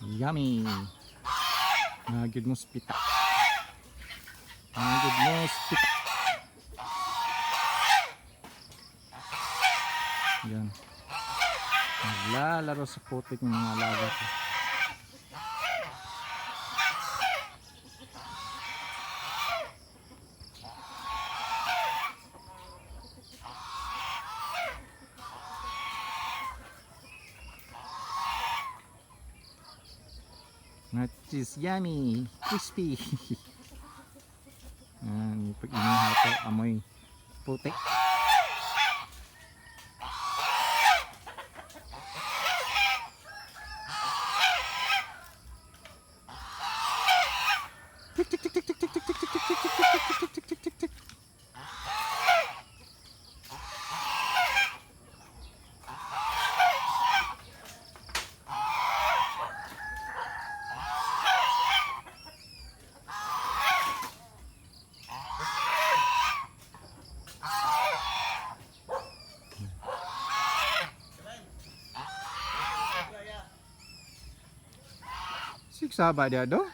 Yummy. Good mo spita. Good mo spita. Yan. Naglalaro sa putik ng mga alaga ko. That is yummy, crispy. Yan, pag inihaw ko, amoy putik. Siksaba dia do.